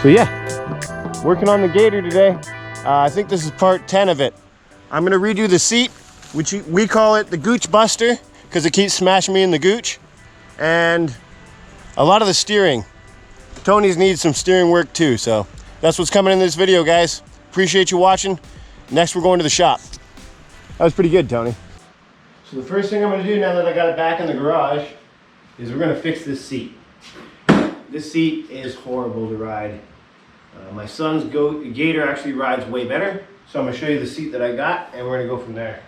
So yeah, working on the Gator today. I think this is part 10 of it. I'm gonna redo the seat, which we call it the Gooch Buster, because it keeps smashing me in the gooch. And a lot of the steering. Tony's needs some steering work too, so that's what's coming in this video, guys. Appreciate you watching. Next, we're going to the shop. That was pretty good, Tony. So the first thing I'm gonna do now that I got it back in the garage is we're gonna fix this seat. This seat is horrible to ride. My son's Gator actually rides way better, so I'm going to show you the seat that I got, and we're going to go from there.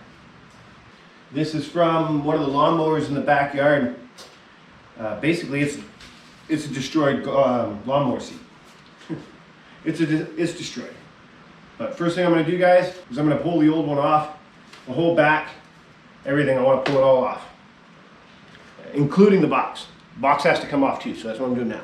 This is from one of the lawnmowers in the backyard. Basically, it's a destroyed lawnmower seat. It's destroyed. But first thing I'm going to do, guys, is I'm going to pull the old one off, the whole back, everything. I want to pull it all off, including the box. The box has to come off too, so that's what I'm doing now.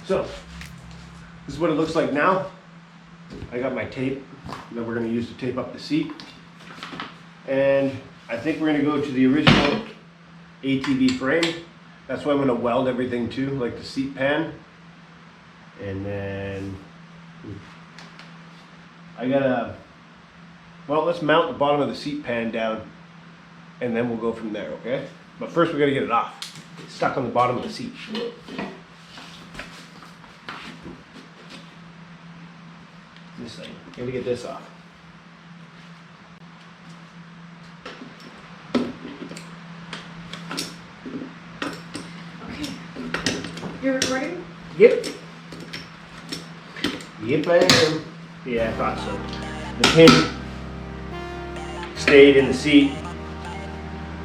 So, this is what it looks like now. I got my tape that we're going to use to tape up the seat. And I think we're going to go to the original ATV frame. That's why I'm going to weld everything to, like the seat pan. And then well, let's mount the bottom of the seat pan down and then we'll go from there, okay? But first we got to get it off. It's stuck on the bottom of the seat. This thing. Gotta get this off. Okay. You're recording? Yep. Yep, I am. Yeah, I thought so. The pin stayed in the seat.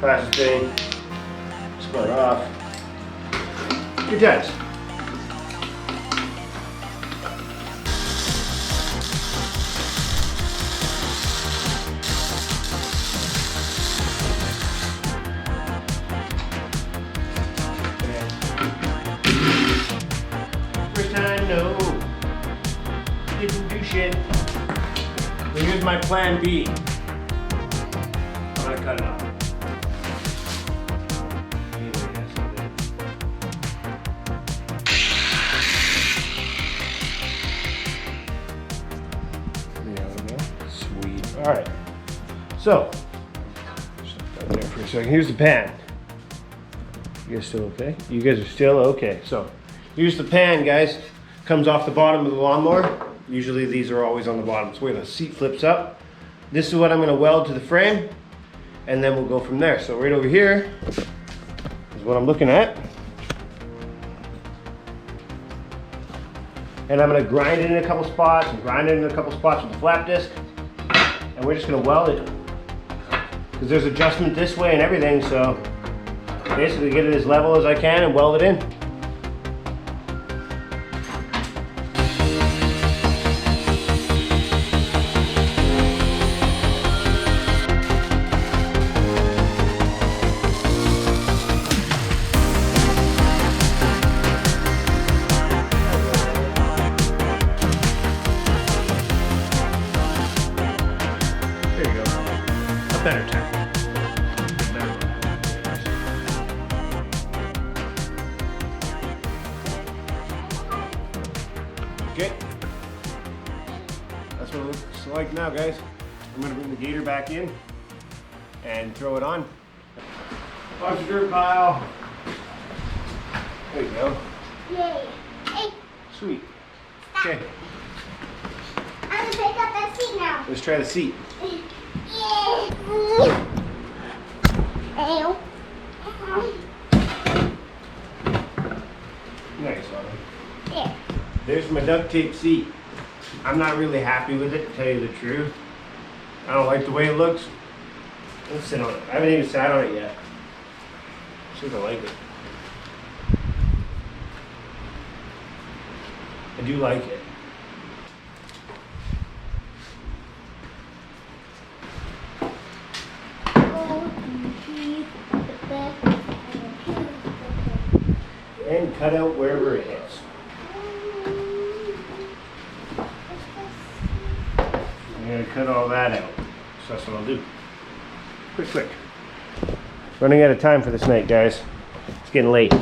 Fastest thing. Spun off. Good times. No, didn't do shit. So here's my plan B. I'm gonna cut it off. There we go. Sweet. All right. So, stop there for a second. Here's the pan. You guys still okay? You guys are still okay. So, here's the pan, guys. Comes off the bottom of the lawnmower. Usually these are always on the bottom. It's where the seat flips up. This is what I'm gonna weld to the frame, and then we'll go from there. So right over here is what I'm looking at. And I'm gonna grind it in a couple spots and grind it in a couple spots with the flap disc. And we're just gonna weld it. Because there's adjustment this way and everything, so basically get it as level as I can and weld it in. Better time. Okay. That's what it looks like now, guys. I'm going to bring the Gator back in and throw it on. Watch the dirt pile. There you go. Yay. Hey. Sweet. Stop. Okay. I'm going to pick up that seat now. Let's try the seat. Nice, Ollie. Yeah. There's my duct tape seat. I'm not really happy with it, to tell you the truth. I don't like the way it looks. Let's sit on it. I haven't even sat on it yet. See if I like it. I do like it. And cut out wherever it hits. I'm gonna cut all that out. So that's what I'll do. Quick. Running out of time for this night, guys. It's getting late.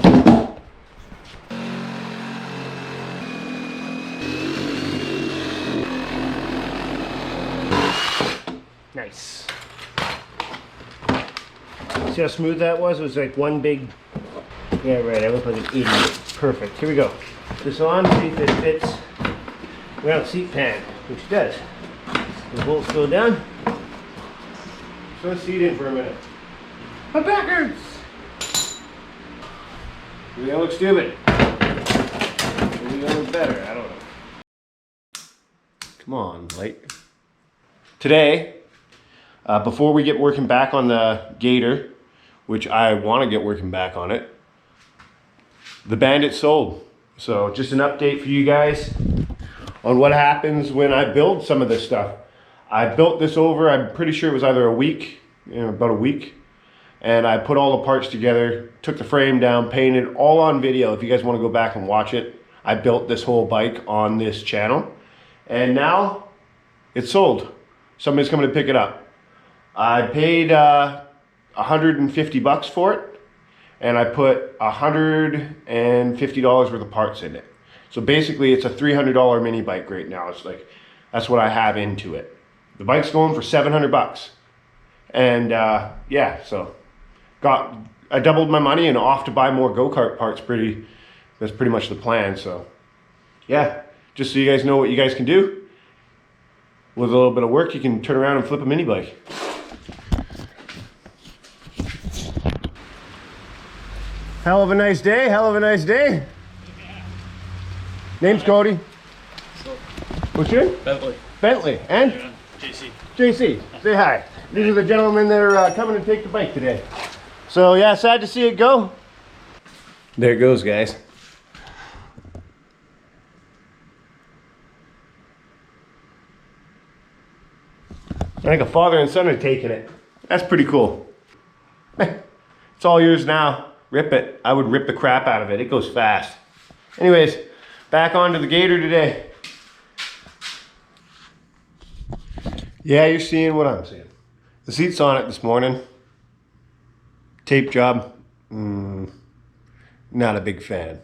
Nice. See how smooth that was? It was like one big... Yeah, right, I look like an idiot. Perfect. Here we go. Put this on, see if it fits around the seat pan, which it does. The bolts go down. Throw the seat in for a minute. My back hurts! Maybe I look stupid. Maybe I look better, I don't know. Come on, light. Today, before we get working back on the Gator, which I want to get working back on it, the Bandit sold. So just an update for you guys on what happens when I build some of this stuff. I built this over, I'm pretty sure it was either a week, about a week. And I put all the parts together, took the frame down, painted, all on video. If you guys want to go back and watch it, I built this whole bike on this channel. And now it's sold. Somebody's coming to pick it up. I paid $150 for it. And I put $150 worth of parts in it. So basically it's a $300 mini bike right now. It's like, that's what I have into it. The bike's going for $700. And yeah, so I doubled my money and off to buy more go-kart parts. That's pretty much the plan. So yeah, just so you guys know what you guys can do. With a little bit of work, you can turn around and flip a mini bike. Hell of a nice day, hell of a nice day. Yeah. Name's Cody. What's your name? Bentley. Bentley. And? Yeah, JC. JC. Say hi. These are the gentlemen that are coming to take the bike today. So yeah, sad to see it go. There it goes, guys. I think a father and son are taking it. That's pretty cool. It's all yours now. Rip it. I would rip the crap out of it. It goes fast. Anyways, back onto the Gator today. Yeah, you're seeing what I'm seeing. The seat's on it this morning. Tape job. Not a big fan.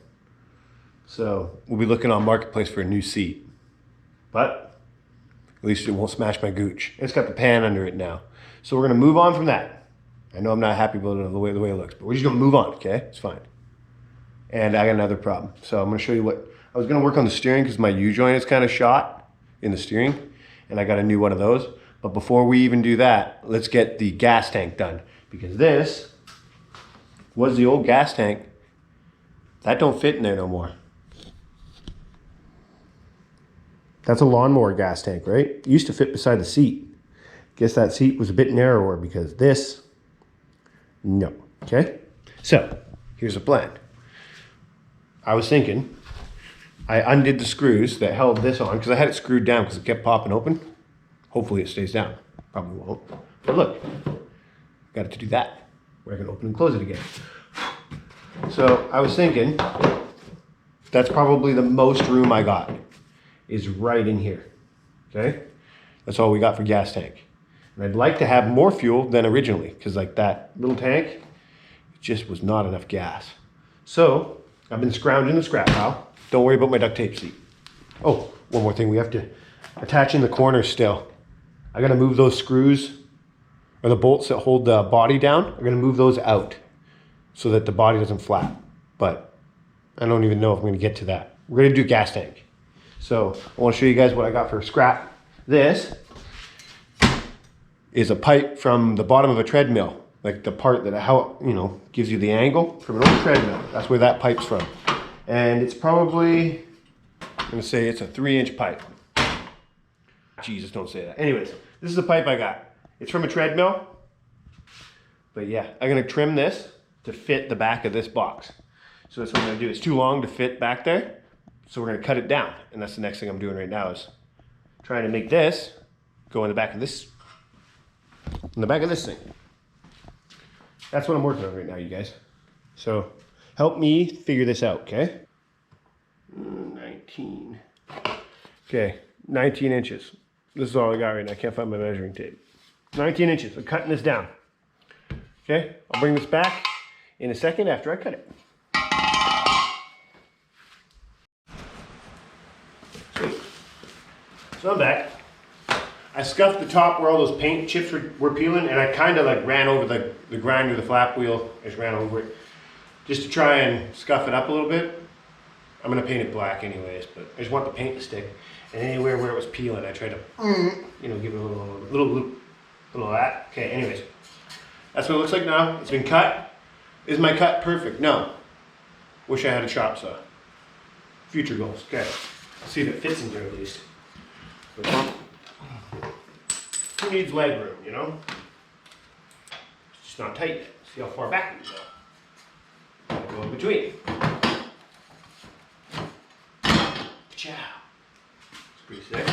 So we'll be looking on Marketplace for a new seat. But at least it won't smash my Gooch. It's got the pan under it now. So we're going to move on from that. I know I'm not happy about it the way it looks, but we're just going to move on, okay? It's fine. And I got another problem. So I'm going to show you what... I was going to work on the steering because my U-joint is kind of shot in the steering. And I got a new one of those. But before we even do that, let's get the gas tank done. Because this was the old gas tank. That don't fit in there no more. That's a lawnmower gas tank, right? It used to fit beside the seat. Guess that seat was a bit narrower because this... No. Okay? So, here's a plan. I was thinking, I undid the screws that held this on because I had it screwed down because it kept popping open. Hopefully it stays down. Probably won't. But look, got it to do that. Where I can open and close it again. So, I was thinking, that's probably the most room I got, is right in here. Okay? That's all we got for gas tank. And I'd like to have more fuel than originally, because like that little tank, it just was not enough gas. So I've been scrounging the scrap pile. Don't worry about my duct tape seat. Oh, one more thing, we have to attach in the corners still. I gotta move those screws, or the bolts that hold the body down, I'm gonna move those out so that the body doesn't flap. But I don't even know if I'm gonna get to that. We're gonna do gas tank. So I wanna show you guys what I got for scrap. This is a pipe from the bottom of a treadmill, like the part that gives you the angle from an old treadmill. That's where that pipe's from. And it's probably, I'm gonna say it's a 3-inch pipe. Jesus, don't say that. Anyways, this is the pipe I got. It's from a treadmill. But yeah, I'm gonna trim this to fit the back of this box. So that's what I'm gonna do. It's too long to fit back there. So we're gonna cut it down. And that's the next thing I'm doing right now is trying to make this go in the back of this thing. That's what I'm working on right now, you guys. So help me figure this out, okay? 19. Okay, 19 inches. This is all I got right now. I can't find my measuring tape. 19 inches. I'm cutting this down. Okay, I'll bring this back in a second after I cut it. So I'm back. I scuffed the top where all those paint chips were peeling, and I kind of like ran over the grinder, the flap wheel. I just ran over it just to try and scuff it up a little bit. I'm gonna paint it black anyways, but I just want the paint to stick. And anywhere where it was peeling, I tried to, give it a little of that. Okay, anyways, that's what it looks like now. It's been cut. Is my cut perfect? No. Wish I had a chop saw. Future goals. Okay, let's see if it fits in there at least. Who needs leg room, you know? It's just not tight yet. See how far back we go. Go in between. Ciao. It's pretty sick.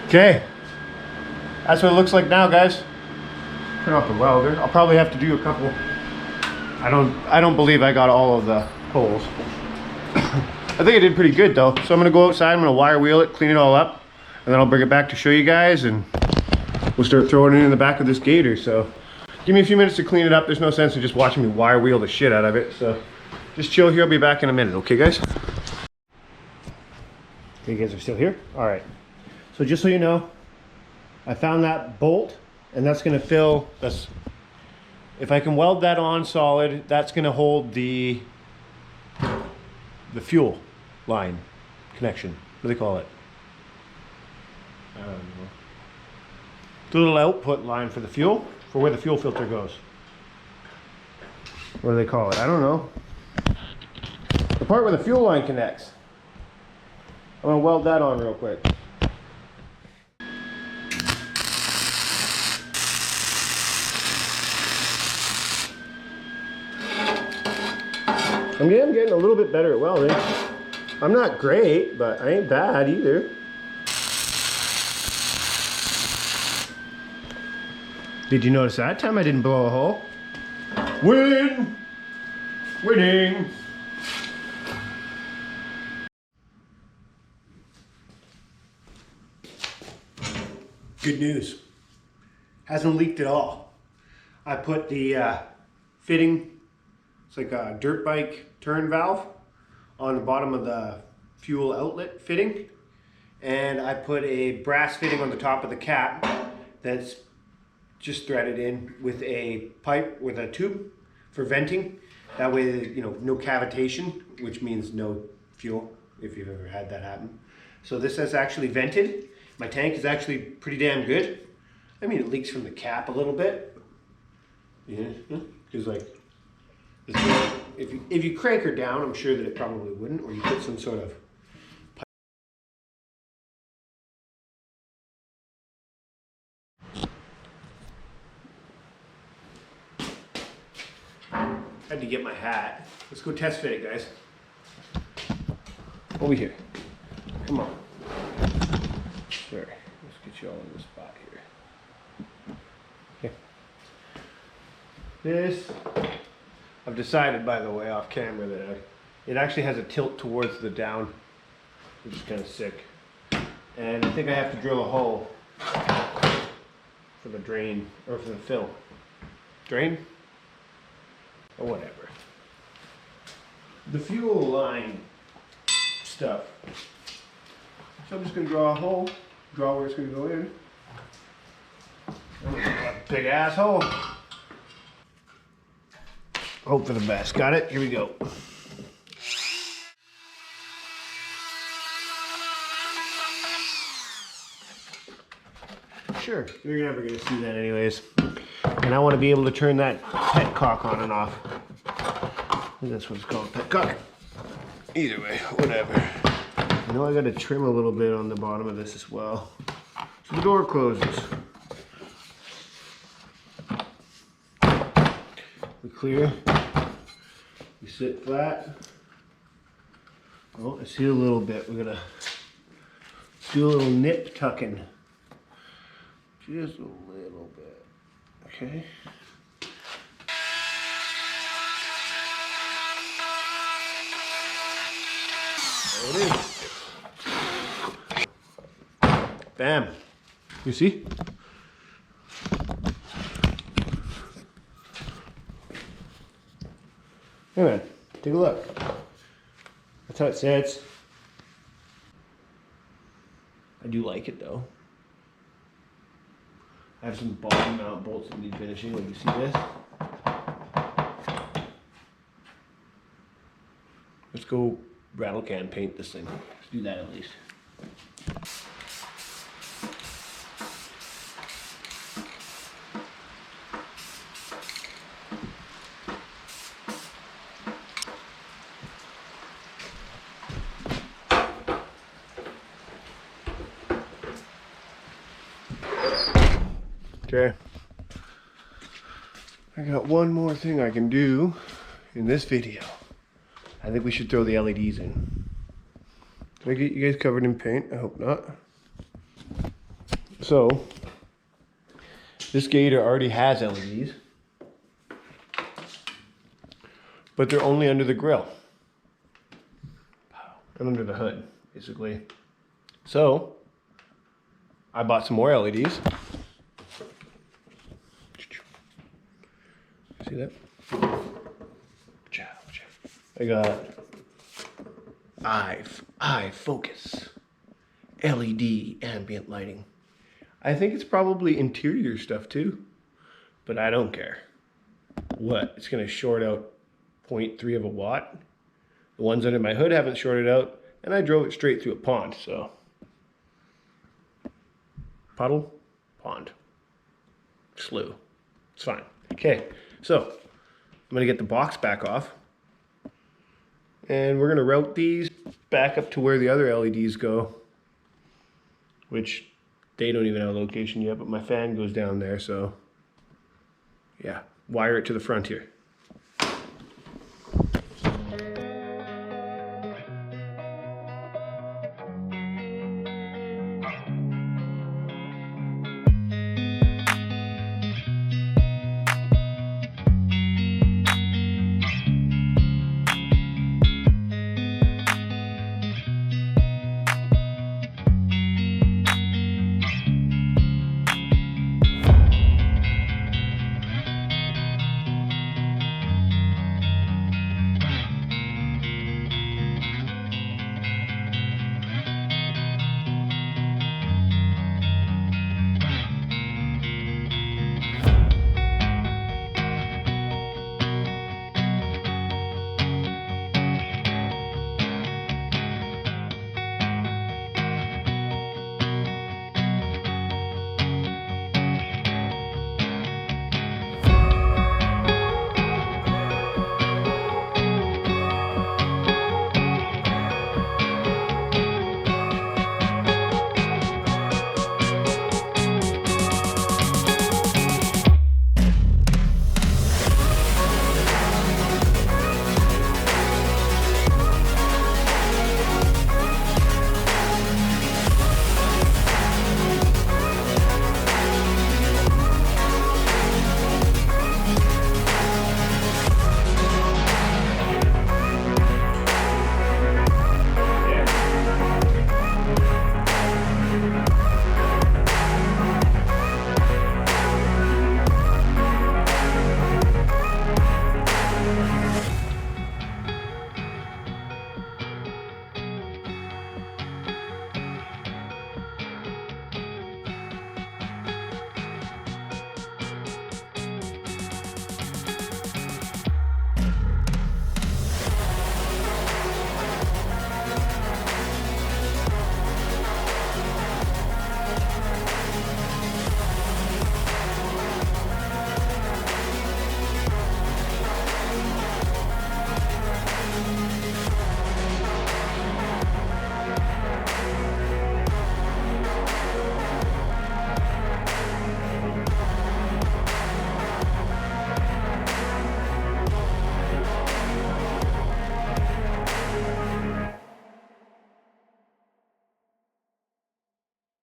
Okay, that's what it looks like now, guys. Turn off the welder. I'll probably have to do a couple. I don't believe I got all of the holes. I think I did pretty good though. So I'm gonna go outside, I'm gonna wire wheel it, clean it all up, and then I'll bring it back to show you guys, and we'll start throwing it in the back of this Gator. So give me a few minutes to clean it up. There's no sense in just watching me wire wheel the shit out of it. So just chill here, I'll be back in a minute, okay guys? You guys are still here? All right. So just so you know, I found that bolt, and that's gonna fill, if I can weld that on solid, that's gonna hold the fuel line connection. What do they call it? I don't know. The little output line for the fuel, for where the fuel filter goes. What do they call it? I don't know. The part where the fuel line connects. I'm gonna weld that on real quick. I'm getting a little bit better at welding. I'm not great, but I ain't bad either. Did you notice that time I didn't blow a hole? Win! Winning! Good news. Hasn't leaked at all. I put the fitting, it's like a dirt bike turn valve, on the bottom of the fuel outlet fitting. And I put a brass fitting on the top of the cap that's just threaded in with a pipe with a tube for venting. That way, you know, no cavitation, which means no fuel, if you've ever had that happen. So this is actually vented. My tank is actually pretty damn good. I mean, it leaks from the cap a little bit. Yeah, because like, if you crank her down, I'm sure that it probably wouldn't, or you put some sort of had to get my hat. Let's go test fit it, guys. Over here. Come on. Sure. Let's get you all in the spot here. Okay. This, I've decided, by the way, off camera, that it actually has a tilt towards the down, which is kind of sick. And I think I have to drill a hole for the drain, or for the fill. Drain? Or whatever. The fuel line stuff. So I'm just gonna draw a hole, draw where it's gonna go in. Big asshole. Hope for the best. Got it? Here we go. Sure, you're never gonna see that anyways. And I want to be able to turn that petcock on and off. I think that's what it's called, petcock. Either way, whatever. I know I got to trim a little bit on the bottom of this as well. So the door closes. We clear. We sit flat. Oh, I see a little bit. We're gonna do a little nip tucking. Just a little bit. Okay. There it is. Bam. You see? Hey man, take a look. That's how it sits. I do like it though. I have some bottom mount bolts that need finishing, like you see this. Let's go rattle can paint this thing. Let's do that at least. Okay. I got one more thing I can do in this video. I think we should throw the LEDs in. Did I get you guys covered in paint? I hope not. So, this Gator already has LEDs, but they're only under the grill and under the hood, basically. So, I bought some more LEDs. See that? I got eye focus LED ambient lighting. I think it's probably interior stuff too, but I don't care. What? It's gonna short out 0.3 of a watt. The ones under my hood haven't shorted out, and I drove it straight through a pond, so. Puddle, pond, slough. It's fine. Okay, so I'm gonna get the box back off, and we're gonna route these back up to where the other LEDs go, which they don't even have a location yet, but my fan goes down there, so yeah, wire it to the front here.